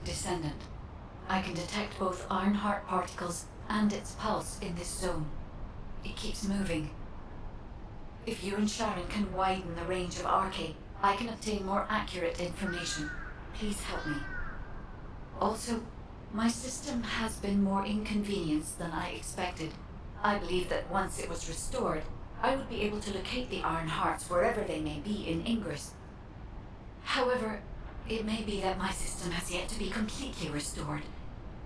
Descendant. I can detect both Ironheart particles and its pulse in this zone. It keeps moving. If you and Sharon can widen the range of Arche, I can obtain more accurate information. Please help me. Also, my system has been more inconvenienced than I expected. I believe that once it was restored, I would be able to locate the Ironhearts wherever they may be in Ingress. However, it may be that my system has yet to be completely restored.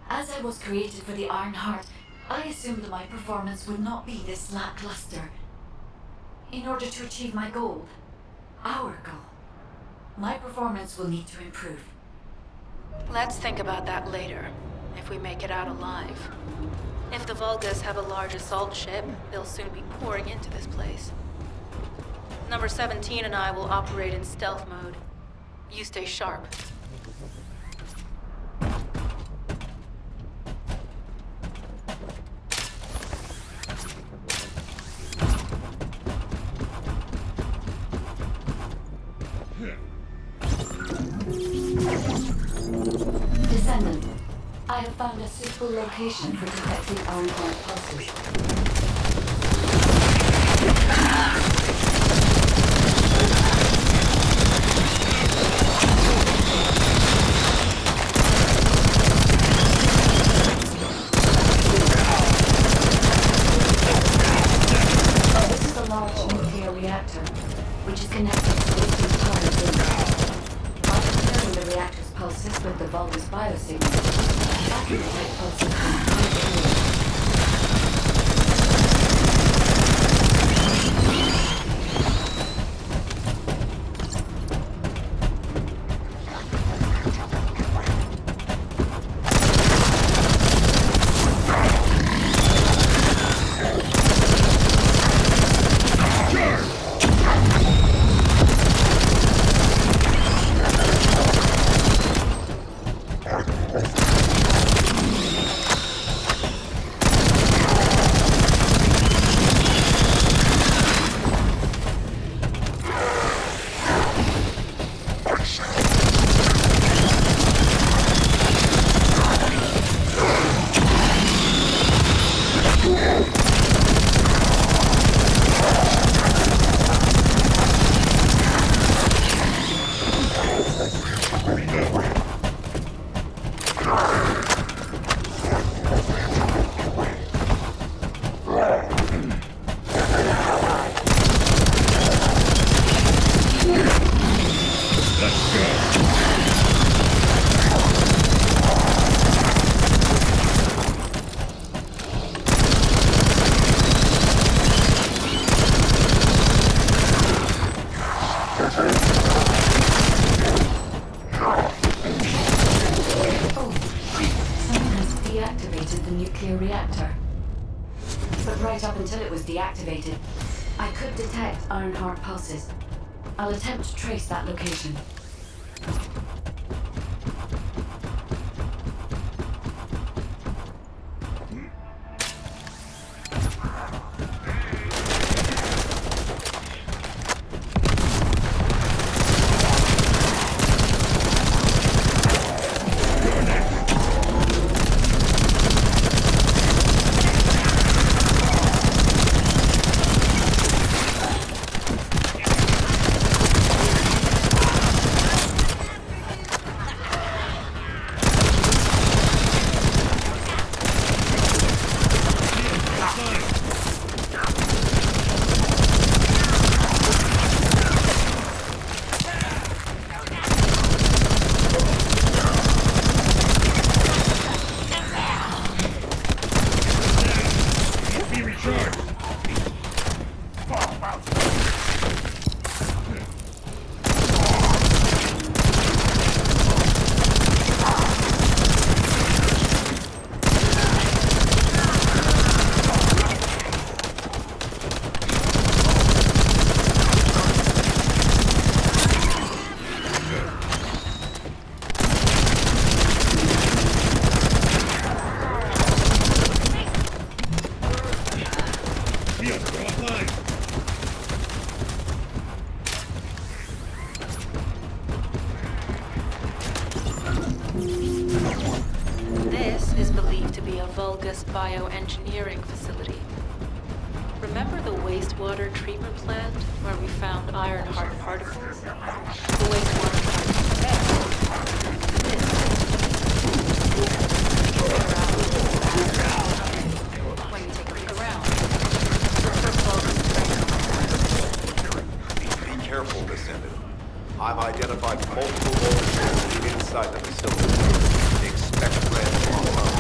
As I was created for the Ironheart, I assumed that my performance would not be this lackluster. In order to achieve my goal, our goal, my performance will need to improve. Let's think about that later, if we make it out alive. If the Vulgas have a large assault ship, they'll soon be pouring into this place. Number 17 and I will operate in stealth mode. You stay sharp. Descendant, I have found a suitable location for detecting Ironheart pulses. This is a large nuclear reactor, which is connected to this entire building. By comparing the reactor's pulses with the Vulgus biosignal, I can detect pulses from high areas. Deactivated. I could detect Ironheart pulses. I'll attempt to trace that location. Vulgus bioengineering facility. Remember the wastewater treatment plant where we found Ironheart particles? The wastewater when we take a look around. Be careful, Descendant. I've identified multiple vultures inside the facility. Expect random online.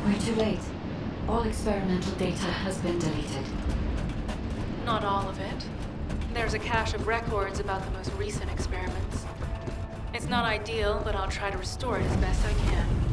We're too late. All experimental data has been deleted. Not all of it. There's a cache of records about the most recent experiments. It's not ideal, but I'll try to restore it as best I can.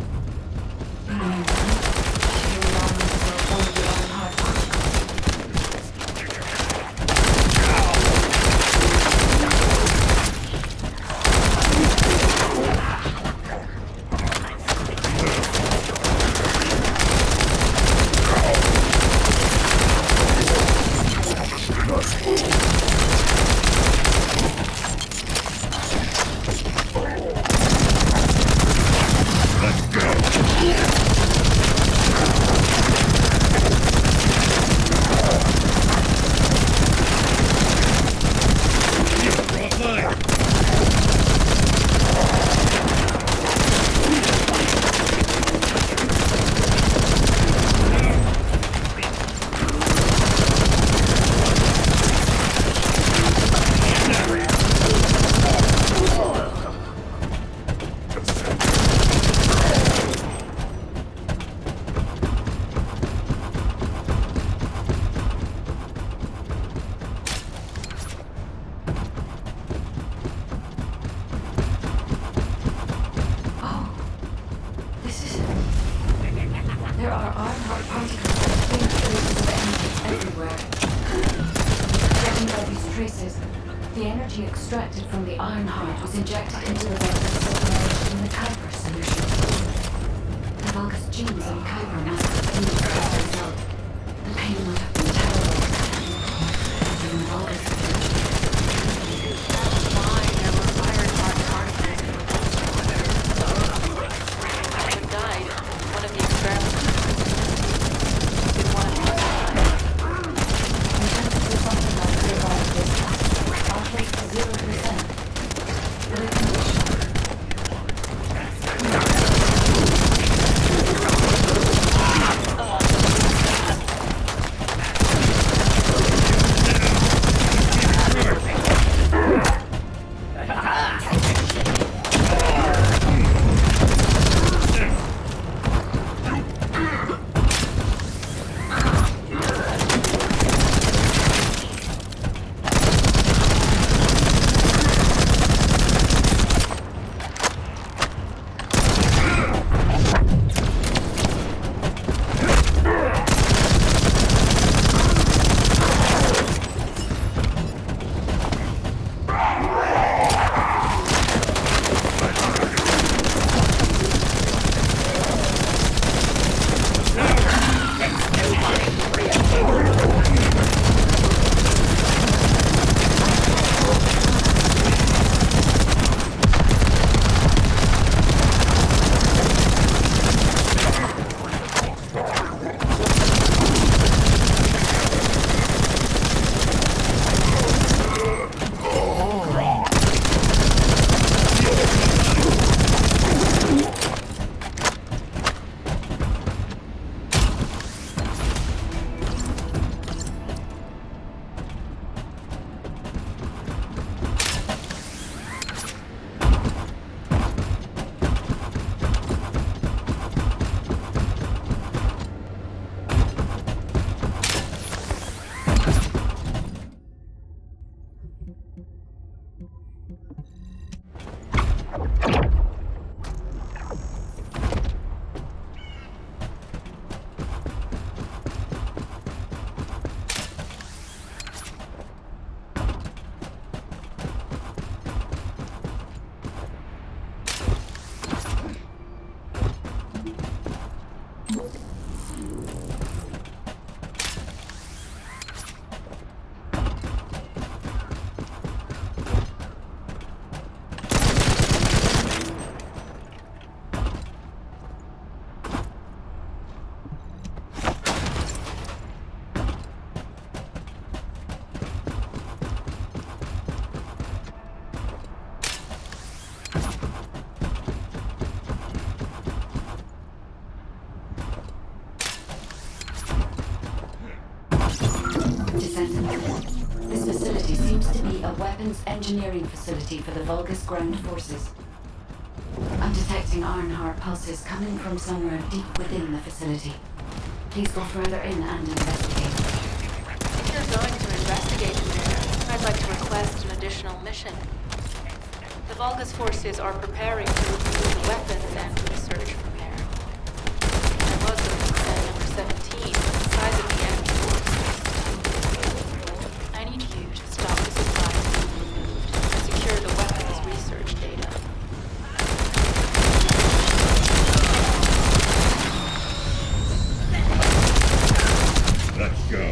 There are Ironheart particles and faint traces of energy everywhere. Judging by these traces, the energy extracted from the Ironheart was injected into the Vulgus submerged in the Kuiper solution. The Vulgus genes on Kuiper must have fused as a result. The pain would have been terrible. And the Vulgus That's why there were Ironheart particles in the Vulgus. It died. One of the experiments. Did one of them die? we have to do something like revive this plastic. I'll take 0%. But it can be shot. weapons engineering facility for the Vulgus ground forces. I'm detecting Ironheart pulses coming from somewhere deep within the facility. Please go further in and investigate. If you're going to investigate in there, I'd like to request an additional mission. The Vulgus forces are preparing to remove the weapons and research repair. I was looking at number 17, but the size of the enemy force. I need you to stop the supplies being removed and secure the weapons research data. Let's go.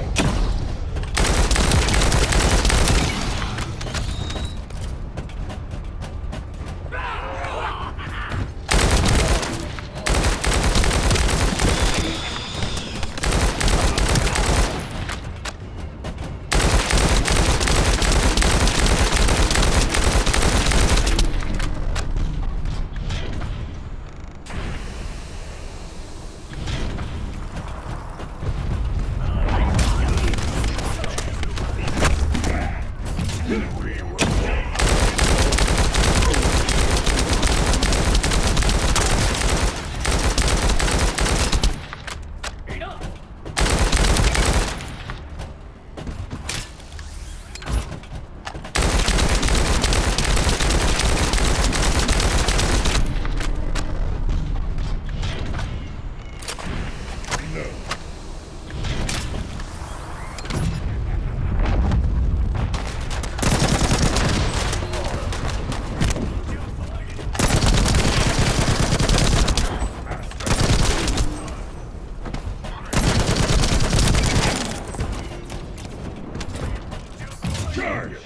Charge!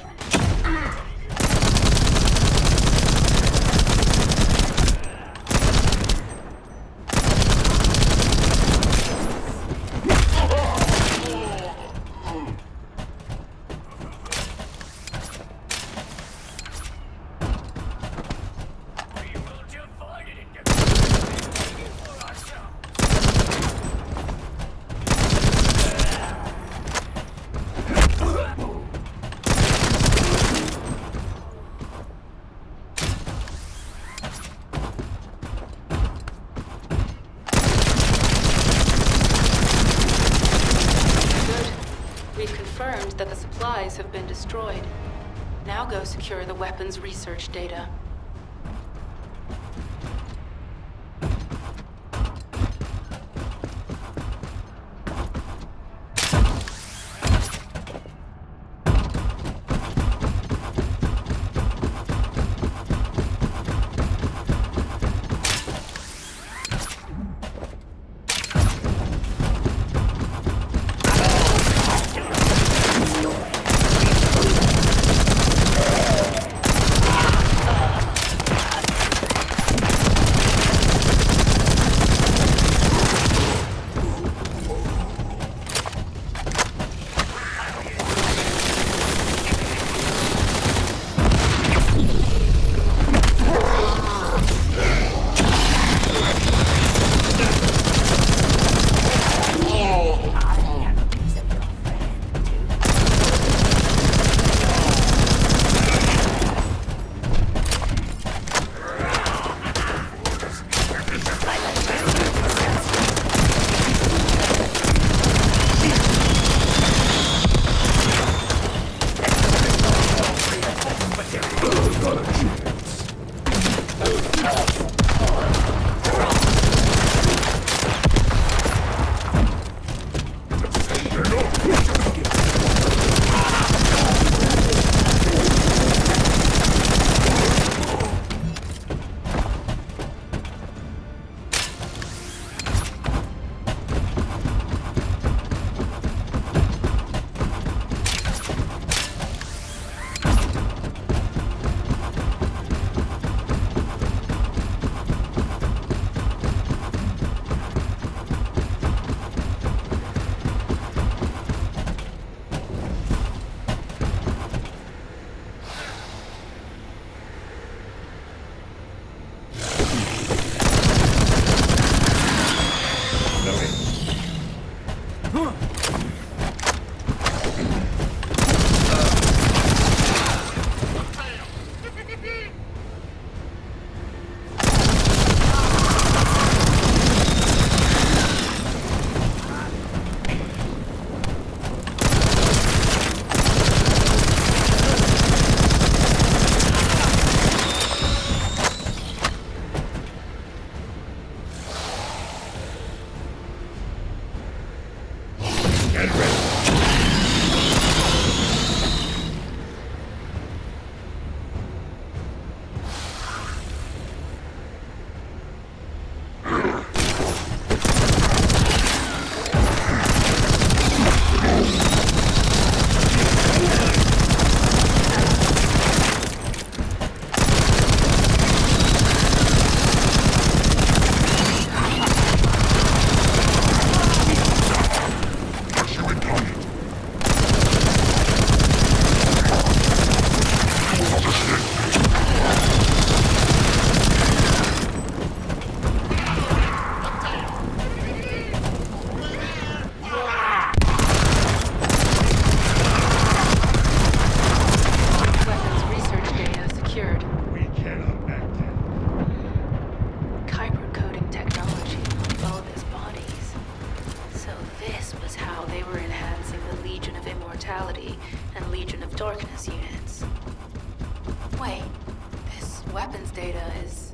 We've confirmed that the supplies have been destroyed. Now go secure the weapons research data. weapons data is...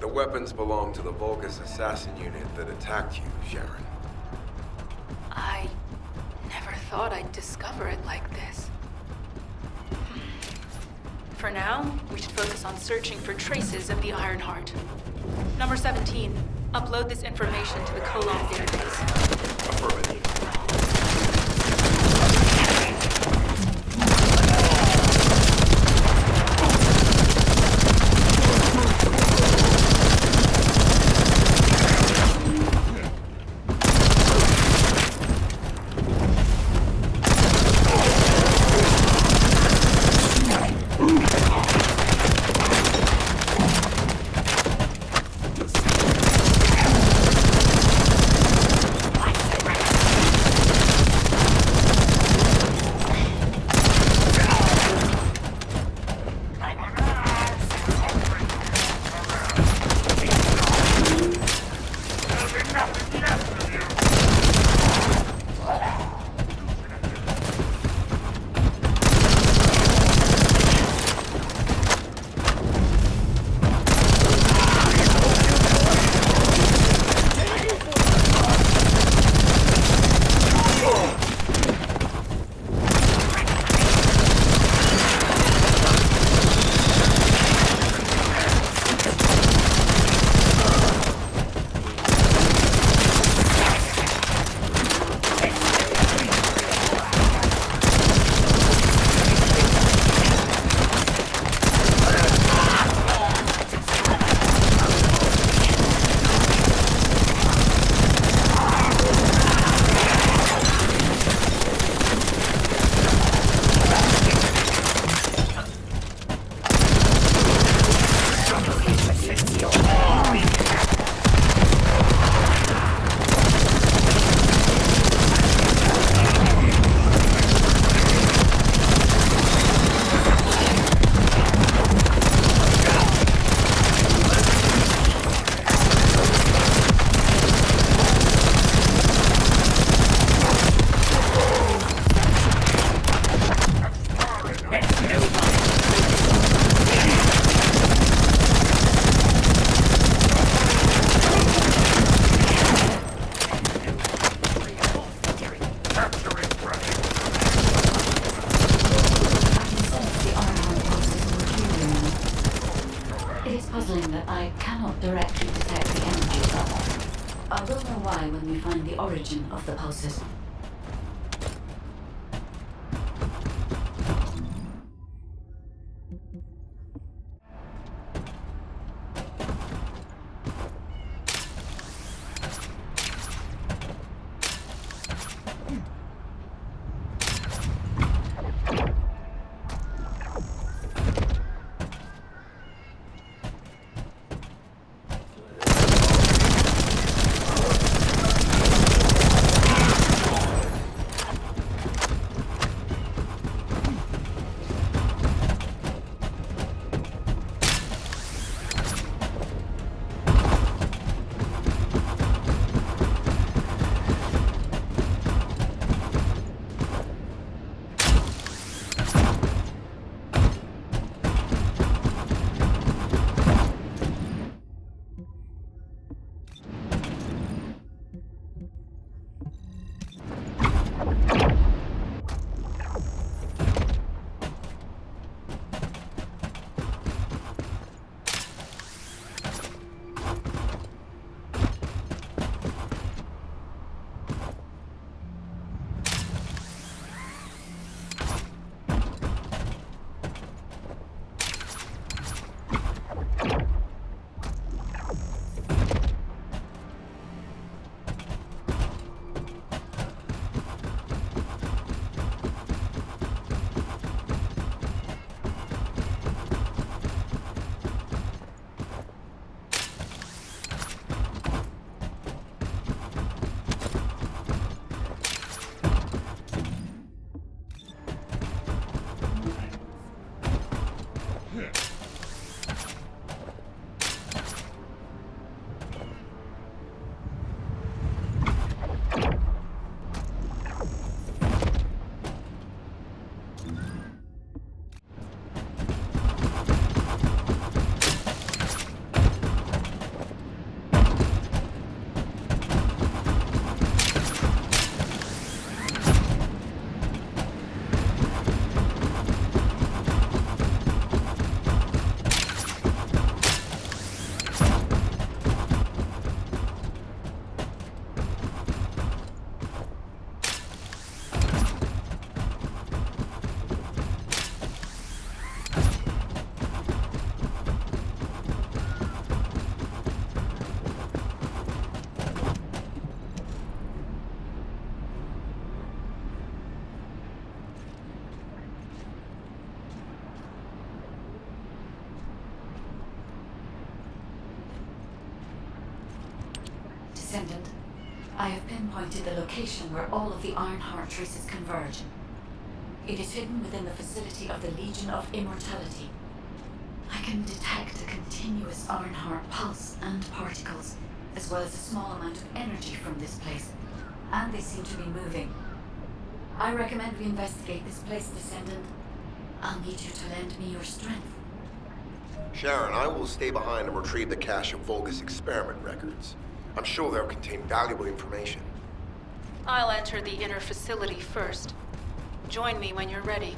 The weapons belong to the Vulgus assassin unit that attacked you, Sharon. I never thought I'd discover it like this. For now, we should focus on searching for traces of the Ironheart. Number 17, upload this information to the Colon database. Affirmative. puzzling that I cannot directly detect the energy level. I will know why when we find the origin of the pulses. Descendant. I have pinpointed the location where all of the Ironheart traces converge. It is hidden within the facility of the Legion of Immortality. I can detect a continuous Ironheart pulse and particles, as well as a small amount of energy from this place, and they seem to be moving. I recommend we investigate this place, Descendant. I'll need you to lend me your strength. Sharon, I will stay behind and retrieve the cache of Vulgus experiment records. I'm sure they'll contain valuable information. I'll enter the inner facility first. Join me when you're ready.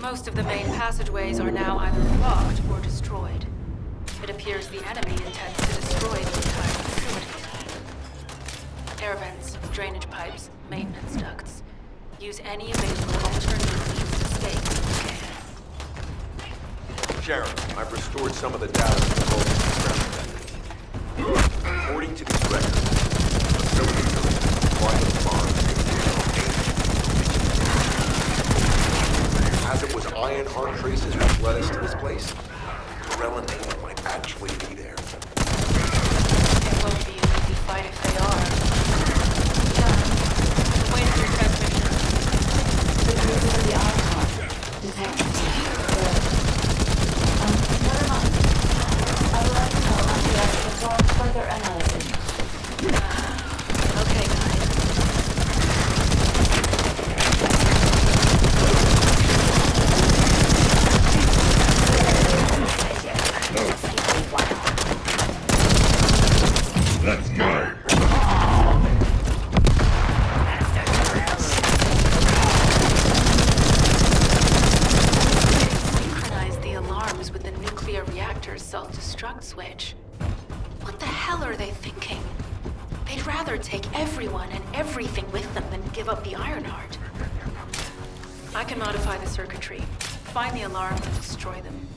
Most of the main passageways are now either blocked or destroyed. It appears the enemy intends to destroy the entire facility. Air vents, drainage pipes, maintenance ducts. Use any available alternative means to escape if you can. Sharon, I've restored some of the data from the Vulgus experiment records. According to these records, the facility is quite farm. As it was Ironheart traces which led us to this place, Corell and Nate might actually be there. It won't be an easy fight if they are. Wait for your transmission. The traces of the Ironheart detected. Never mind. I will let you know after I perform further analysis. Okay, guys. Let's go. Synchronize the alarms with the nuclear reactor's self-destruct switch. What the hell are they thinking? They'd rather take everyone and everything with them than give up the Ironheart. I can modify the circuitry, find the alarms and destroy them.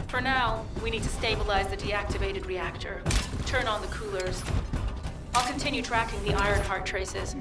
For now, we need to stabilize the deactivated reactor. Turn on the coolers. I'll continue tracking the Ironheart traces.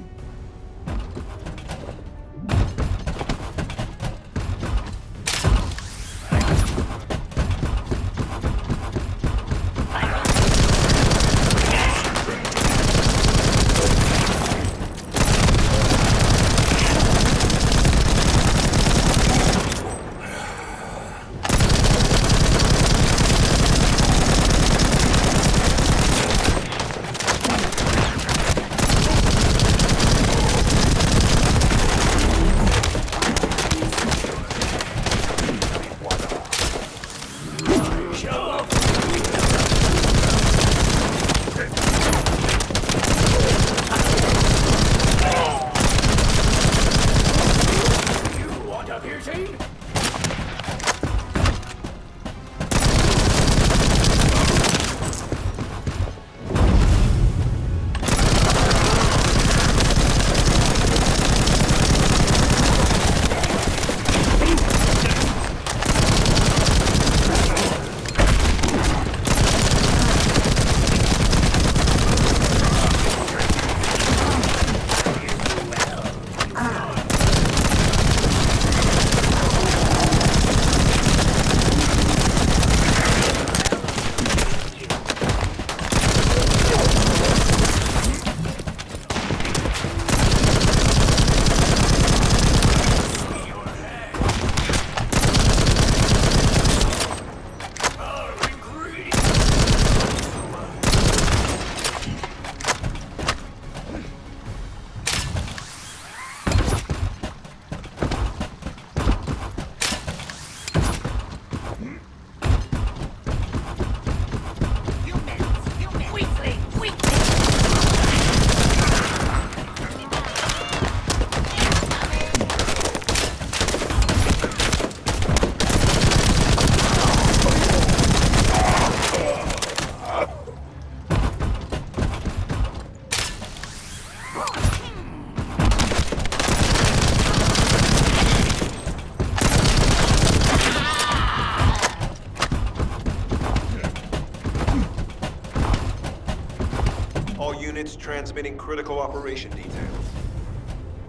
Units transmitting critical operation details.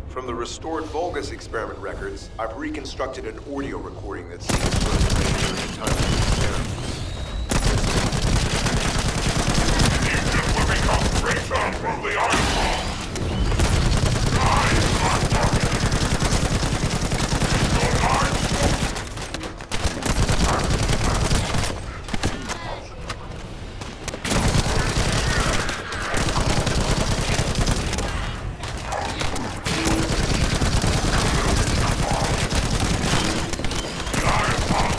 From the restored Vulgus experiment records, I've reconstructed an audio recording that seems to have played during the time of the experiment. Egypt will become richer from the Ironheart. Rise, my target. Your eyes. The Ironheart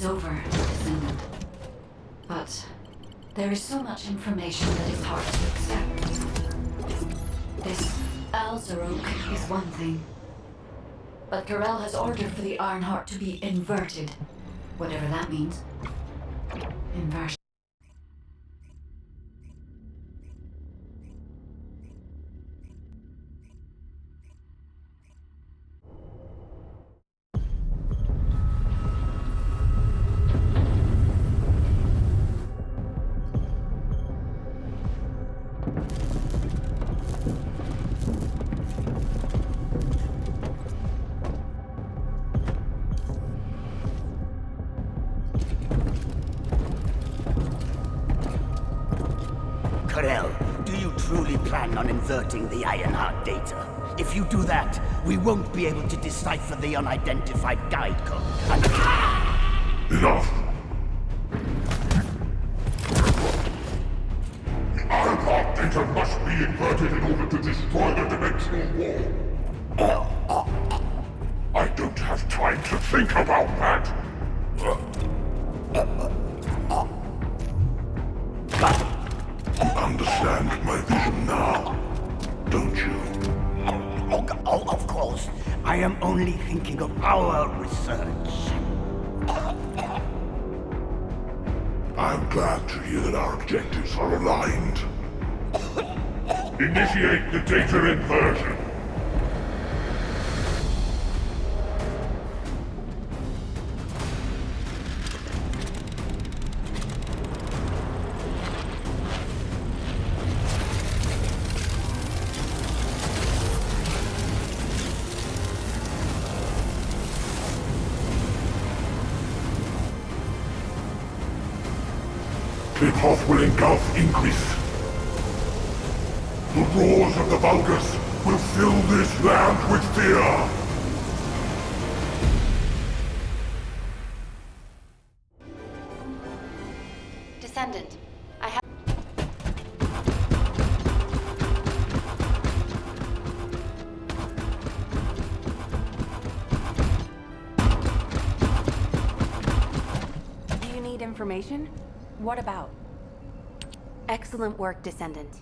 is over, Descendant. But there is so much information that is hard to accept. This Alzarok is one thing. But Corel has ordered for the Ironheart to be inverted. Whatever that means. Inversion. Corel, do you truly plan on inverting the Ironheart data? If you do that, we won't be able to decipher the unidentified guide code. Enough! The Ironheart data must be inverted in order to destroy the dimensional wall. I don't have time to think about that! You understand my vision now, don't you? Oh, of course. I am only thinking of our research. I'm glad to hear that our objectives are aligned. Initiate the data inversion. The path will engulf increase. The roars of the Vulgus will fill this land with fear. Descendant, I have... Do you need information? What about? Excellent work, Descendant.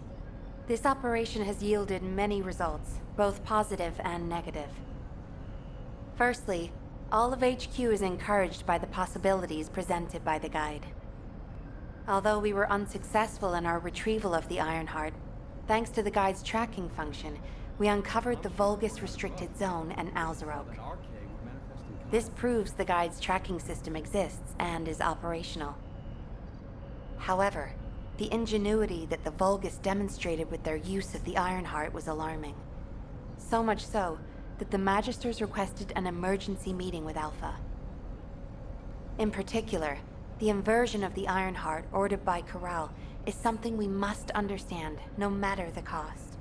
This operation has yielded many results, both positive and negative. Firstly, all of HQ is encouraged by the possibilities presented by the guide. Although we were unsuccessful in our retrieval of the Ironheart, thanks to the guide's tracking function, we uncovered the Vulgus restricted zone and Alzarok. This proves the guide's tracking system exists and is operational. However, the ingenuity that the Vulgus demonstrated with their use of the Ironheart was alarming. So much so that the Magisters requested an emergency meeting with Alpha. In particular, the inversion of the Ironheart ordered by Corel is something we must understand, no matter the cost.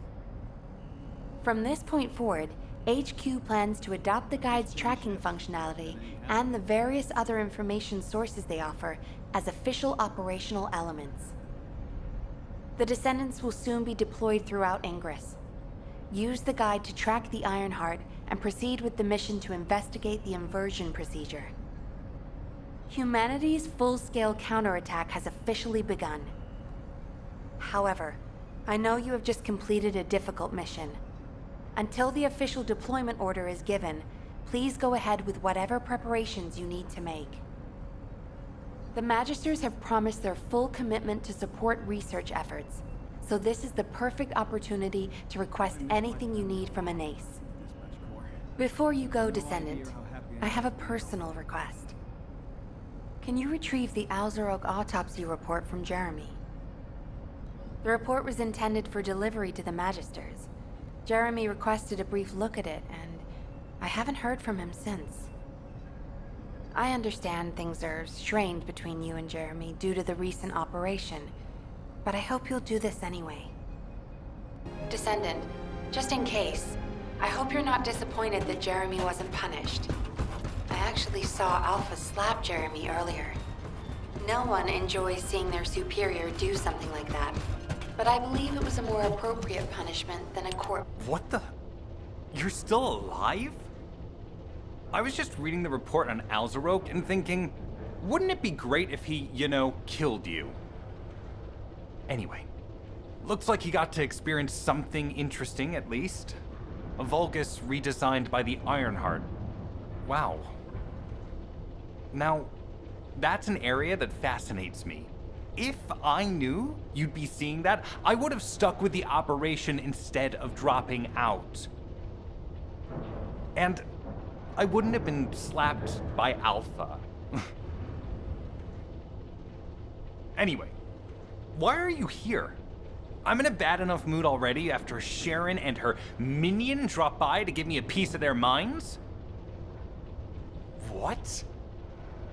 From this point forward, HQ plans to adopt the Guide's tracking functionality and the various other information sources they offer as official operational elements. The Descendants will soon be deployed throughout Ingress. Use the Guide to track the Ironheart and proceed with the mission to investigate the inversion procedure. Humanity's full-scale counterattack has officially begun. However, I know you have just completed a difficult mission. Until the official deployment order is given, please go ahead with whatever preparations you need to make. The Magisters have promised their full commitment to support research efforts, so this is the perfect opportunity to request anything you need from Anais. Before you go, Descendant, I have a personal request. Can you retrieve the Alzarok autopsy report from Jeremy? The report was intended for delivery to the Magisters. Jeremy requested a brief look at it, and I haven't heard from him since. I understand things are strained between you and Jeremy due to the recent operation, but I hope you'll do this anyway. Descendant, just in case, I hope you're not disappointed that Jeremy wasn't punished. I actually saw Alpha slap Jeremy earlier. No one enjoys seeing their superior do something like that, but I believe it was a more appropriate punishment than a court. What the? You're still alive? I was just reading the report on Alzarok and thinking, Wouldn't it be great if he, killed you? Anyway, looks like he got to experience something interesting at least. A Vulgus redesigned by the Ironheart. Wow. Now, that's an area that fascinates me. If I knew you'd be seeing that, I would have stuck with the operation instead of dropping out. And I wouldn't have been slapped by Alpha. Anyway, why are you here? I'm in a bad enough mood already after Sharon and her minion drop by to give me a piece of their minds? What?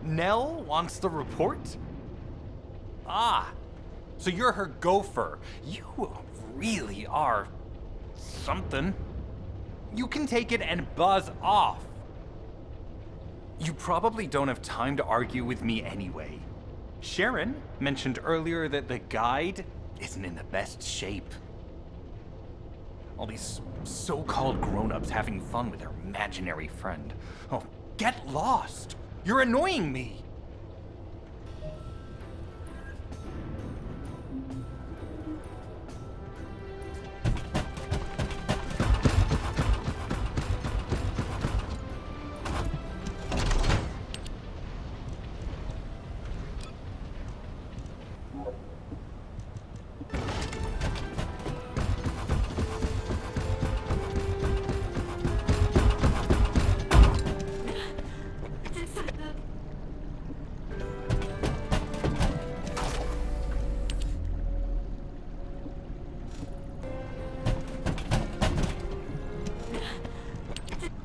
Nell wants the report? Ah, so you're her gopher. You really are something. You can take it and buzz off. You probably don't have time to argue with me anyway. Sharon mentioned earlier that the guide isn't in the best shape. All these so-called grown-ups having fun with their imaginary friend. Oh, get lost! You're annoying me!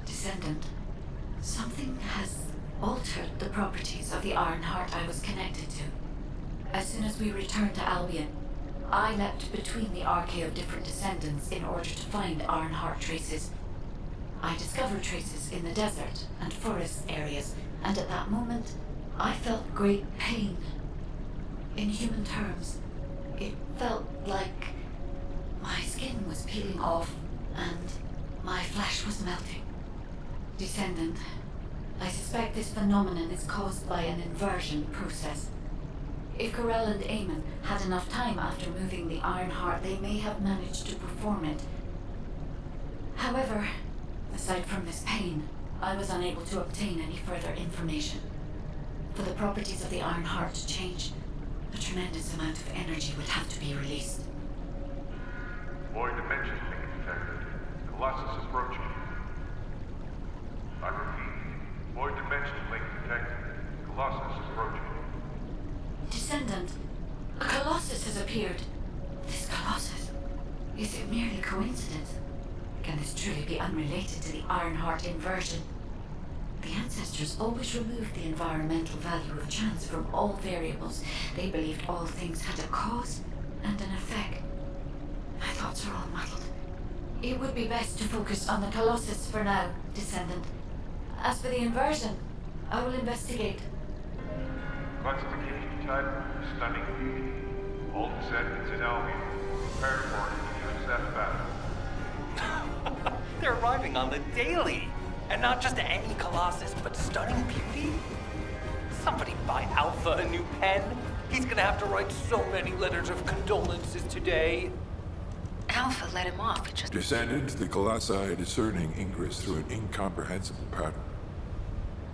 Descendant, something has altered the properties of the Ironheart I was connected to. As soon as we returned to Albion, I leapt between the arcade of different descendants in order to find Ironheart traces. I discovered traces in the desert and forest areas, and at that moment, I felt great pain. In human terms, it felt like my skin was peeling off and my flesh was melting. Descendant, I suspect this phenomenon is caused by an inversion process. If Corell and Eamon had enough time after moving the Ironheart, they may have managed to perform it. However, aside from this pain, I was unable to obtain any further information. For the properties of the Ironheart to change, a tremendous amount of energy would have to be released. Void dimension link detected. Colossus approaching. I repeat, void dimension link detected. Colossus approaching. Descendant, a Colossus has appeared. This Colossus, is it merely coincidence? Can this truly be unrelated to the Ironheart inversion? The ancestors always removed the environmental value of chance from all variables. They believed all things had a cause and an effect. My thoughts are all muddled. It would be best to focus on the Colossus for now, Descendant. As for the inversion, I will investigate. Classification type, stunning beauty. All descendants in Albion. Prepare for an intercept battle. They're arriving on the daily. And not just any Colossus, but stunning beauty? Somebody buy Alpha a new pen. He's gonna have to write so many letters of condolences today. Alpha let him off. It just... Descendant, the Colossi are discerning Ingress through an incomprehensible pattern.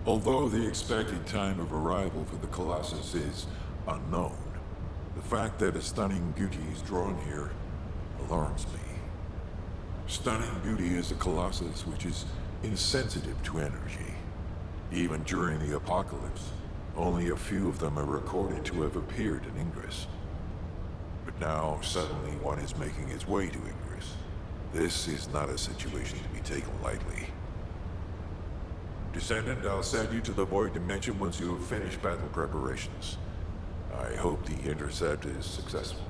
Although the expected time of arrival for the Colossus is unknown, the fact that a stunning beauty is drawn here alarms me. Stunning beauty is a Colossus which is insensitive to energy. Even during the apocalypse, only a few of them are recorded to have appeared in Ingress. But now, suddenly one is making its way to Ingress. This is not a situation to be taken lightly. Descendant, I'll send you to the Void Dimension once you have finished battle preparations. I hope the intercept is successful.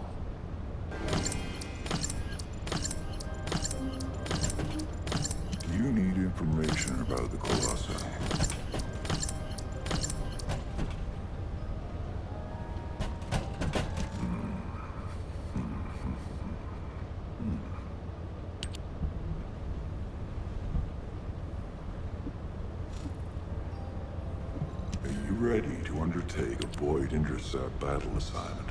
You need information about the Colossi. You ready to undertake a void intercept battle assignment.